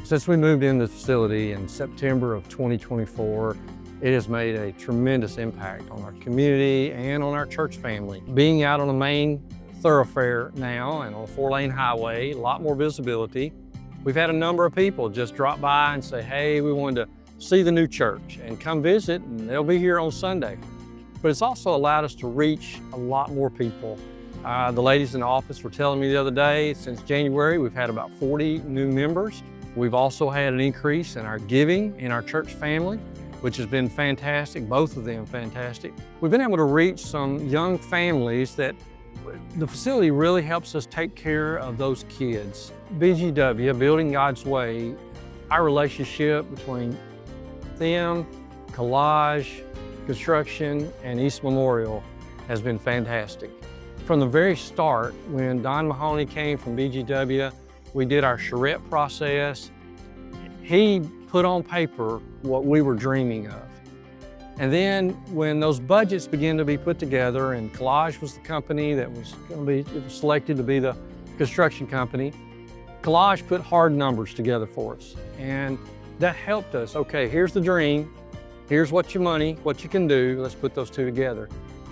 Since we moved into the facility in September of 2024, it has made a tremendous impact on our community and on our church family. Being out on the main thoroughfare now and on a 4-lane highway, a lot more visibility. We've had a number of people just drop by and say, hey, we wanted to see the new church and come visit, and they'll be here on Sunday. But it's also allowed us to reach a lot more people. The ladies in the office were telling me the other day, since January, we've had about 40 new members. We've also had an increase in our giving in our church family, which has been fantastic, both of them fantastic. We've been able to reach some young families that the facility really helps us take care of those kids. BGW, Building God's Way, our relationship between them, Collage, Construction, and East Memorial has been fantastic. From the very start, when Don Mahoney came from BGW, we did our charrette process. He put on paper what we were dreaming of. And then when those budgets began to be put together, and Collage was the company that was going to be selected to be the construction company, Collage put hard numbers together for us. And that helped us. Okay, here's the dream. Here's what you can do. Let's put those two together.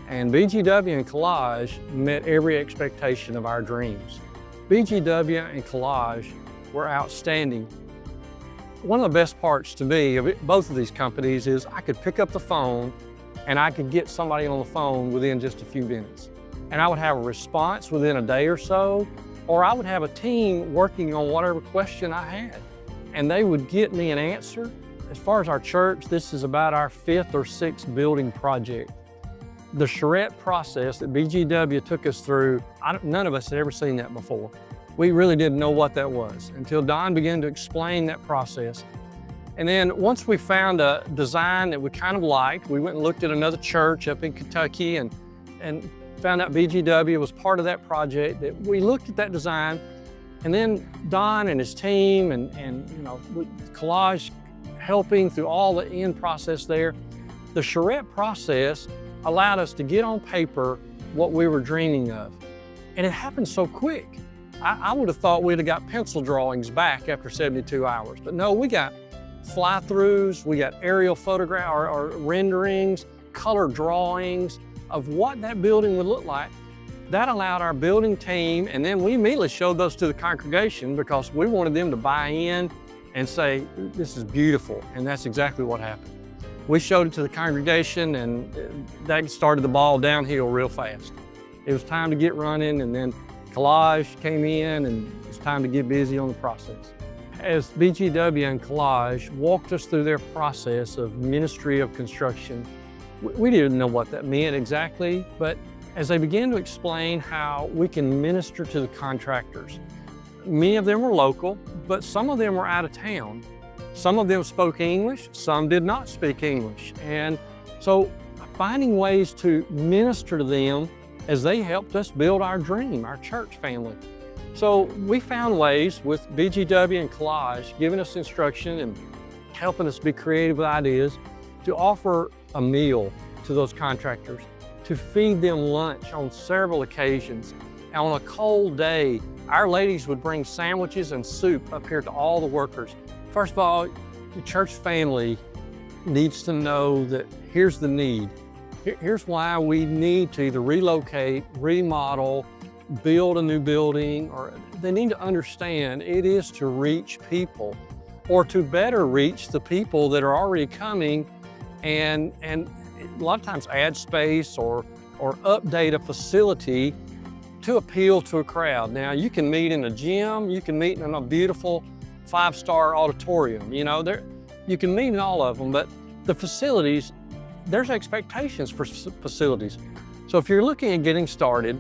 And BGW and Collage met every expectation of our dreams. BGW and Collage were outstanding. One of the best parts to me of both of these companies is I could pick up the phone and I could get somebody on the phone within just a few minutes. And I would have a response within a day or so, or I would have a team working on whatever question I had. And they would get me an answer. As far as our church, this is about our 5th or 6th building project. The charrette process that BGW took us through, none of us had ever seen that before. We really didn't know what that was until Don began to explain that process. And then once we found a design that we kind of liked, we went and looked at another church up in Kentucky and found out BGW was part of that project. That we looked at that design, and then Don and his team and Collage helping through all the end process there. The charrette process allowed us to get on paper what we were dreaming of. And it happened so quick. I would have thought we'd have got pencil drawings back after 72 hours. But no, we got fly-throughs, we got aerial photograph or renderings, color drawings of what that building would look like. That allowed our building team, and then we immediately showed those to the congregation because we wanted them to buy in and say, this is beautiful. And that's exactly what happened. We showed it to the congregation, and that started the ball downhill real fast. It was time to get running, and then Collage came in, and it was time to get busy on the process. As BGW and Collage walked us through their process of ministry of construction, we didn't know what that meant exactly, but as they began to explain how we can minister to the contractors, many of them were local, but some of them were out of town. Some of them spoke English, some did not speak English. And so finding ways to minister to them as they helped us build our dream, our church family. So we found ways with BGW and Collage giving us instruction and helping us be creative with ideas to offer a meal to those contractors, to feed them lunch on several occasions. And on a cold day, our ladies would bring sandwiches and soup up here to all the workers. First of all, the church family needs to know that here's the need. Here's why we need to either relocate, remodel, build a new building, or they need to understand it is to reach people or to better reach the people that are already coming and a lot of times add space or update a facility to appeal to a crowd. Now, you can meet in a gym, you can meet in a beautiful 5-star auditorium, you can meet in all of them, but the facilities, there's expectations for facilities. So if you're looking at getting started,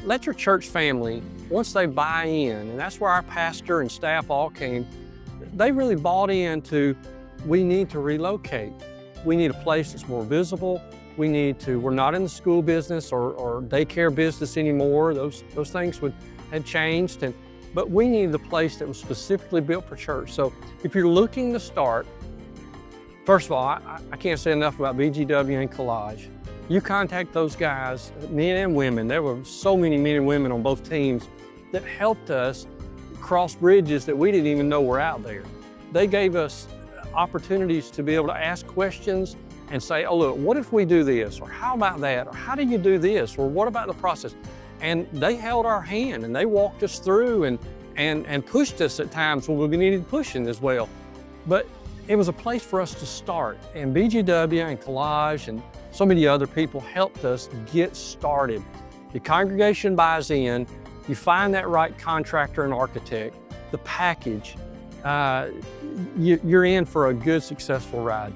let your church family, once they buy in, and that's where our pastor and staff all came, they really bought into, we need to relocate. We need a place that's more visible. We're not in the school business or daycare business anymore. Those things had changed. But we needed a place that was specifically built for church. So if you're looking to start, first of all, I can't say enough about BGW and Collage. You contact those guys, men and women. There were so many men and women on both teams that helped us cross bridges that we didn't even know were out there. They gave us opportunities to be able to ask questions and say, oh look, what if we do this? Or how about that? Or how do you do this? Or what about the process? And they held our hand and they walked us through and pushed us at times when we needed pushing as well. But it was a place for us to start. And BGW and Collage and so many other people helped us get started. The congregation buys in, you find that right contractor and architect, the package, you're in for a good, successful ride.